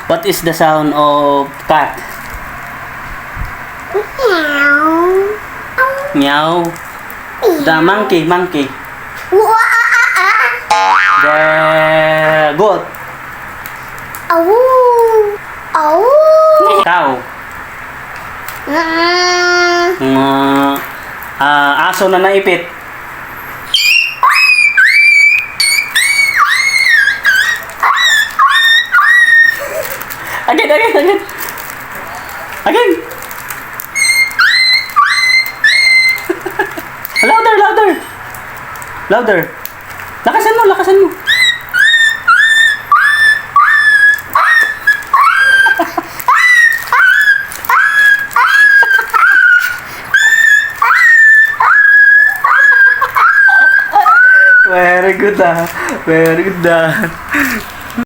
What is the sound of cat? Meow. The monkey. The goat. Cow. Aso na naipit. Again. Louder. Lakasan mo. Very good.